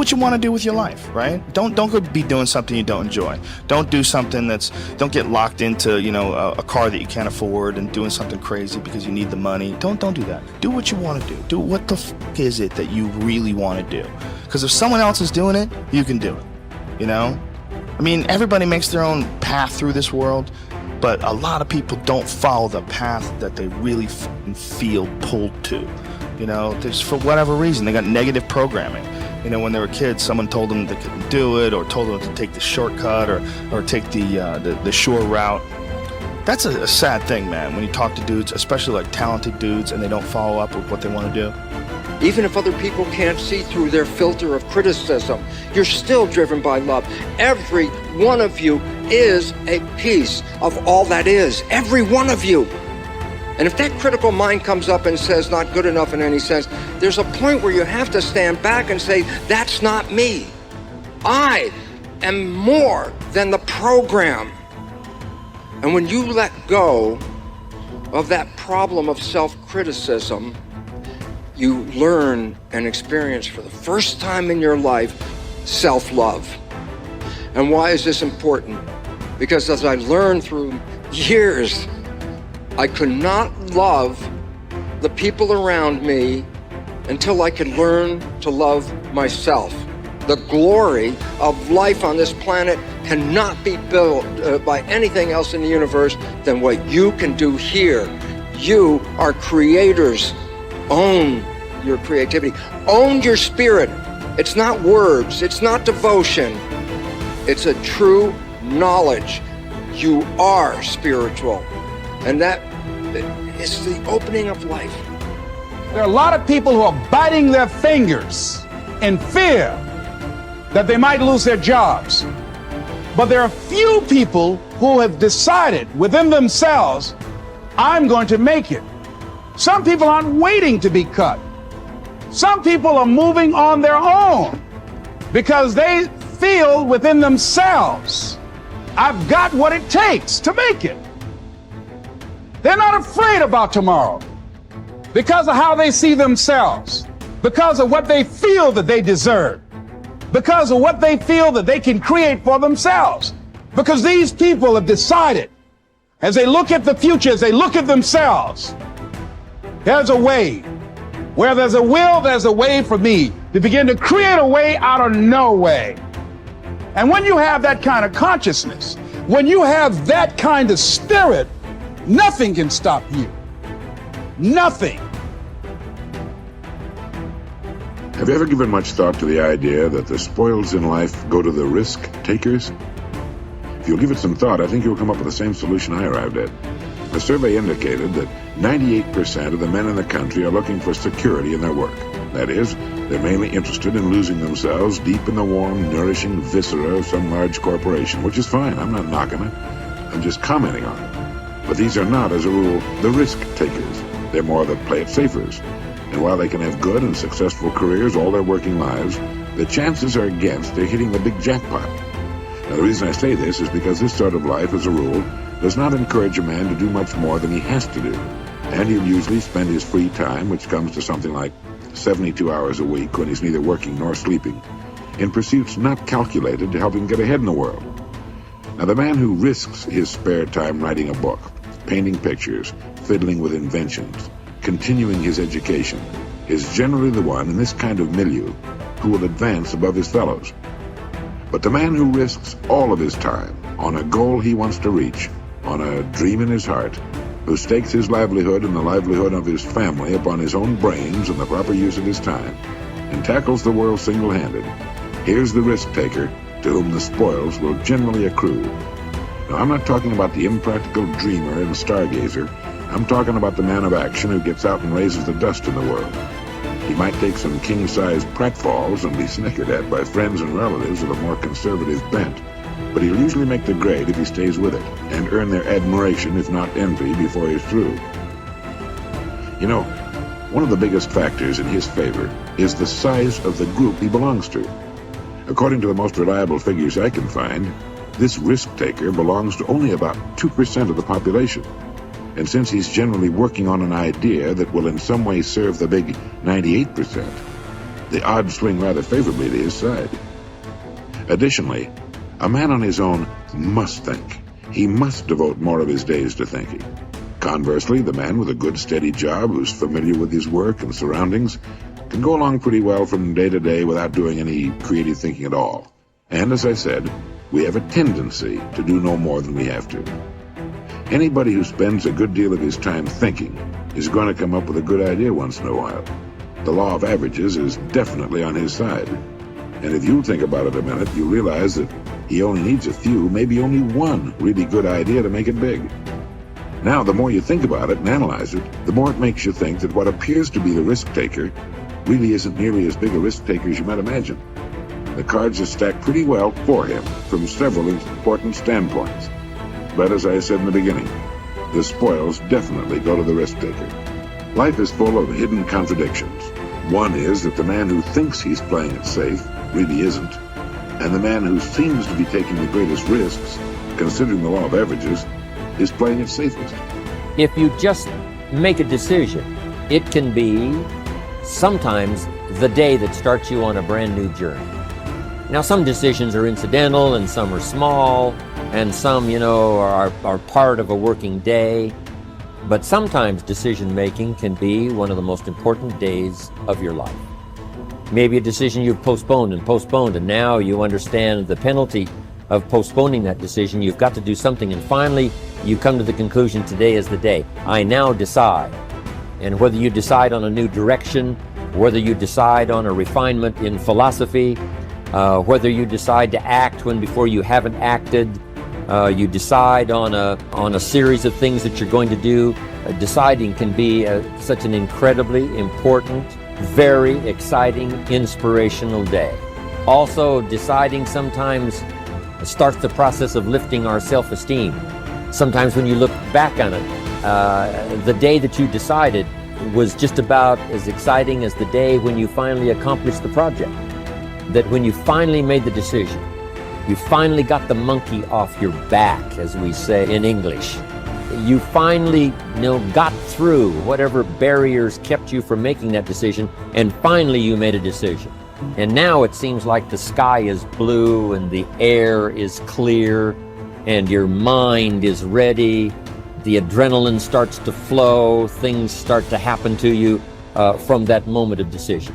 what you want to do with your life, right? Don't go be doing something you don't enjoy. Don't do something don't get locked into, a car that you can't afford and doing something crazy because you need the money. Don't do that. Do what you want to do. Do what the f is it that you really want to do? Because if someone else is doing it, you can do it, I mean, everybody makes their own path through this world, but a lot of people don't follow the path that they really feel pulled to. There's, for whatever reason, they got negative programming. When they were kids, someone told them they couldn't do it, or told them to take the shortcut, or take the short route. That's a sad thing, man, when you talk to dudes, especially like talented dudes, and they don't follow up with what they want to do. Even if other people can't see through their filter of criticism, you're still driven by love. Every one of you is a piece of all that is. Every one of you. And if that critical mind comes up and says not good enough in any sense, there's a point where you have to stand back and say, that's not me. I am more than the program. And when you let go of that problem of self-criticism, you learn and experience for the first time in your life self-love. And why is this important? Because as I learned through years, I could not love the people around me until I could learn to love myself. The glory of life on this planet cannot be built by anything else in the universe than what you can do here. You are creators. Own your creativity. Own your spirit. It's not words. It's not devotion. It's a true knowledge. You are spiritual. And that is the opening of life. There are a lot of people who are biting their fingers in fear that they might lose their jobs. But there are few people who have decided within themselves, I'm going to make it. Some people aren't waiting to be cut. Some people are moving on their own because they feel within themselves, I've got what it takes to make it. They're not afraid about tomorrow because of how they see themselves, because of what they feel that they deserve, because of what they feel that they can create for themselves. Because these people have decided, as they look at the future, as they look at themselves, there's a way. Where there's a will, there's a way for me to begin to create a way out of no way. And when you have that kind of consciousness, when you have that kind of spirit, nothing can stop you. Nothing. Have you ever given much thought to the idea that the spoils in life go to the risk takers? If you'll give it some thought, I think you'll come up with the same solution I arrived at. A survey indicated that 98% of the men in the country are looking for security in their work. That is, they're mainly interested in losing themselves deep in the warm, nourishing viscera of some large corporation, which is fine. I'm not knocking it. I'm just commenting on it. But these are not, as a rule, the risk takers. They're more the play it safers. And while they can have good and successful careers all their working lives, the chances are against their hitting the big jackpot. Now, the reason I say this is because this sort of life, as a rule, does not encourage a man to do much more than he has to do. And he'll usually spend his free time, which comes to something like 72 hours a week when he's neither working nor sleeping, in pursuits not calculated to help him get ahead in the world. Now, the man who risks his spare time writing a book, painting pictures, fiddling with inventions, continuing his education, is generally the one in this kind of milieu who will advance above his fellows. But the man who risks all of his time on a goal he wants to reach, on a dream in his heart, who stakes his livelihood and the livelihood of his family upon his own brains and the proper use of his time, and tackles the world single-handed, here's the risk-taker to whom the spoils will generally accrue. Now, I'm not talking about the impractical dreamer and stargazer. I'm talking about the man of action who gets out and raises the dust in the world. He might take some king-sized pratfalls and be snickered at by friends and relatives of a more conservative bent, but he'll usually make the grade if he stays with it, and earn their admiration, if not envy, before he's through. You know, one of the biggest factors in his favor is the size of the group he belongs to. According to the most reliable figures I can find, this risk-taker belongs to only about 2% of the population. And since he's generally working on an idea that will in some way serve the big 98%, the odds swing rather favorably to his side. Additionally, a man on his own must think. He must devote more of his days to thinking. Conversely, the man with a good steady job who's familiar with his work and surroundings can go along pretty well from day to day without doing any creative thinking at all. And as I said, we have a tendency to do no more than we have to. Anybody who spends a good deal of his time thinking is going to come up with a good idea once in a while. The law of averages is definitely on his side. And if you think about it a minute, you realize that he only needs a few, maybe only one really good idea to make it big. Now, the more you think about it and analyze it, the more it makes you think that what appears to be the risk taker really isn't nearly as big a risk taker as you might imagine. The cards are stacked pretty well for him from several important standpoints. But as I said in the beginning, the spoils definitely go to the risk taker. Life is full of hidden contradictions. One is that the man who thinks he's playing it safe really isn't. And the man who seems to be taking the greatest risks, considering the law of averages, is playing it safest. If you just make a decision, it can be sometimes the day that starts you on a brand new journey. Now, some decisions are incidental and some are small and some, are part of a working day. But sometimes decision making can be one of the most important days of your life. Maybe a decision you've postponed, and now you understand the penalty of postponing that decision. You've got to do something, and finally you come to the conclusion, today is the day. I now decide. And whether you decide on a new direction, whether you decide on a refinement in philosophy, whether you decide to act when before you haven't acted, you decide on a series of things that you're going to do. Deciding can be such an incredibly important, very exciting, inspirational day. Also, deciding sometimes starts the process of lifting our self-esteem. Sometimes when you look back on it, the day that you decided was just about as exciting as the day when you finally accomplished the project. That when you finally made the decision, you finally got the monkey off your back, as we say in English. You finally, got through whatever barriers kept you from making that decision, and finally you made a decision. And now it seems like the sky is blue and the air is clear and your mind is ready. The adrenaline starts to flow, things start to happen to you from that moment of decision.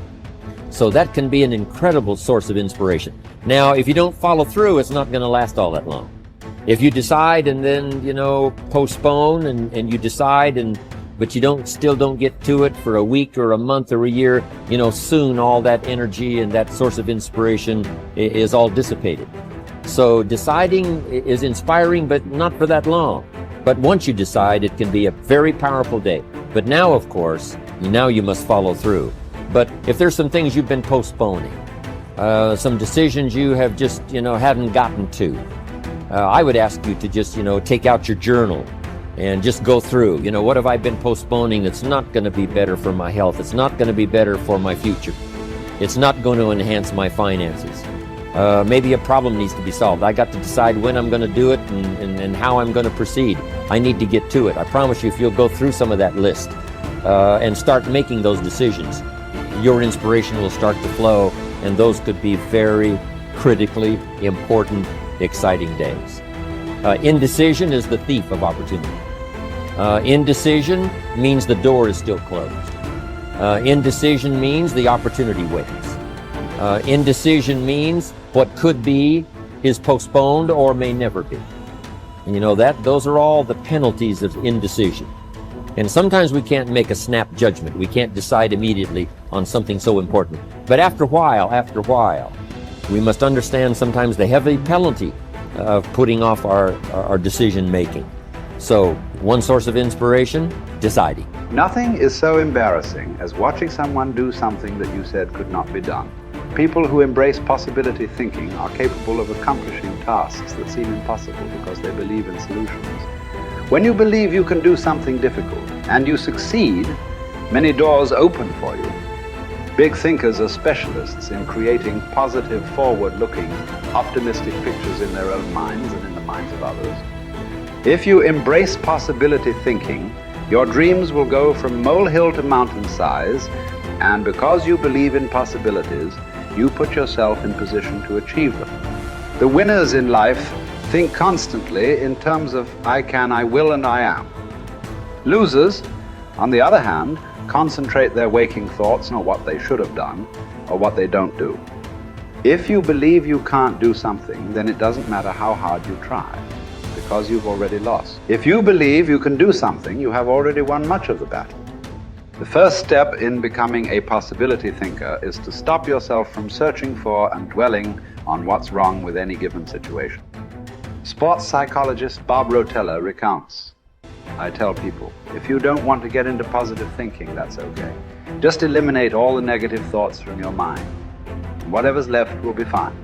So that can be an incredible source of inspiration. Now, if you don't follow through, it's not going to last all that long. If you decide and then, postpone and you decide but you still don't get to it for a week or a month or a year, soon all that energy and that source of inspiration is all dissipated. So deciding is inspiring, but not for that long. But once you decide, it can be a very powerful day. But now, of course, you must follow through. But if there's some things you've been postponing, some decisions you have just, hadn't gotten to, I would ask you to just, take out your journal and just go through, what have I been postponing that's not going to be better for my health? It's not going to be better for my future. It's not going to enhance my finances. Maybe a problem needs to be solved. I got to decide when I'm going to do it and how I'm going to proceed. I need to get to it. I promise you, if you'll go through some of that list and start making those decisions, your inspiration will start to flow, and those could be very critically important, exciting days. Indecision is the thief of opportunity. Indecision means the door is still closed. Indecision means the opportunity waits. Indecision means what could be is postponed or may never be. And those are all the penalties of indecision. And sometimes we can't make a snap judgment. We can't decide immediately on something so important. But after a while, we must understand sometimes the heavy penalty of putting off our decision making. So, one source of inspiration, deciding. Nothing is so embarrassing as watching someone do something that you said could not be done. People who embrace possibility thinking are capable of accomplishing tasks that seem impossible because they believe in solutions. When you believe you can do something difficult and you succeed, many doors open for you. Big thinkers are specialists in creating positive, forward-looking, optimistic pictures in their own minds and in the minds of others. If you embrace possibility thinking, your dreams will go from molehill to mountain size, And because you believe in possibilities, you put yourself in position to achieve them. The winners in life think constantly in terms of I can, I will, and I am. Losers, on the other hand, concentrate their waking thoughts on what they should have done or what they don't do. If you believe you can't do something, then it doesn't matter how hard you try, because you've already lost. If you believe you can do something, you have already won much of the battle. The first step in becoming a possibility thinker is to stop yourself from searching for and dwelling on what's wrong with any given situation. Sports psychologist Bob Rotella recounts, I tell people, if you don't want to get into positive thinking, that's okay. Just eliminate all the negative thoughts from your mind. Whatever's left will be fine.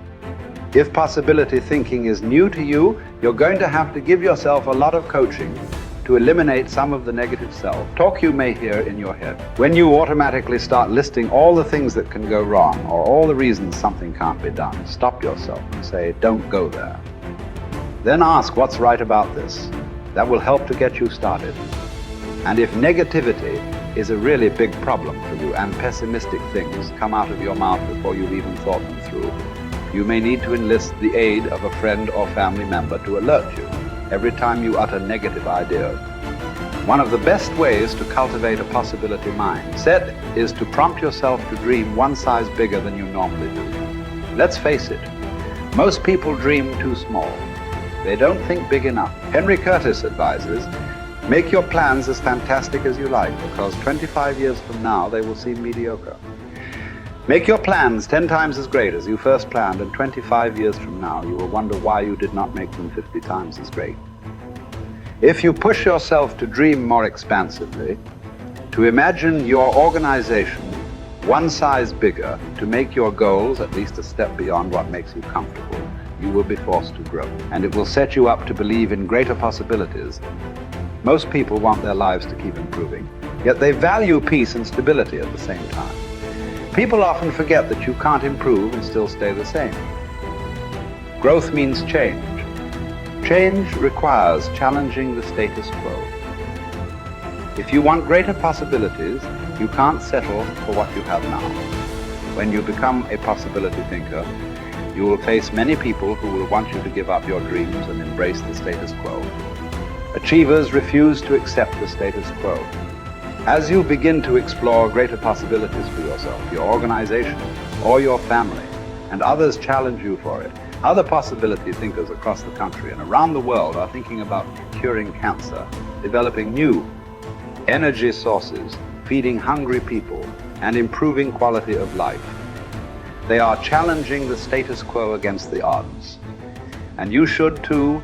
If possibility thinking is new to you, you're going to have to give yourself a lot of coaching to eliminate some of the negative self-talk you may hear in your head. When you automatically start listing all the things that can go wrong or all the reasons something can't be done, stop yourself and say, don't go there. Then ask what's right about this. That will help to get you started. And if negativity is a really big problem for you and pessimistic things come out of your mouth before you've even thought them through, you may need to enlist the aid of a friend or family member to alert you every time you utter negative ideas. One of the best ways to cultivate a possibility mindset is to prompt yourself to dream one size bigger than you normally do. Let's face it, most people dream too small. They don't think big enough. Henry Curtis advises, make your plans as fantastic as you like, because 25 years from now they will seem mediocre. Make your plans 10 times as great as you first planned, and 25 years from now you will wonder why you did not make them 50 times as great. If you push yourself to dream more expansively, to imagine your organization one size bigger, to make your goals at least a step beyond what makes you comfortable, you will be forced to grow. And it will set you up to believe in greater possibilities. Most people want their lives to keep improving, yet they value peace and stability at the same time. People often forget that you can't improve and still stay the same. Growth means change. Change requires challenging the status quo. If you want greater possibilities, you can't settle for what you have now. When you become a possibility thinker, you will face many people who will want you to give up your dreams and embrace the status quo. Achievers refuse to accept the status quo. As you begin to explore greater possibilities for yourself, your organization, or your family, and others challenge you for it, other possibility thinkers across the country and around the world are thinking about curing cancer, developing new energy sources, feeding hungry people, and improving quality of life. They are challenging the status quo against the odds. And you should too,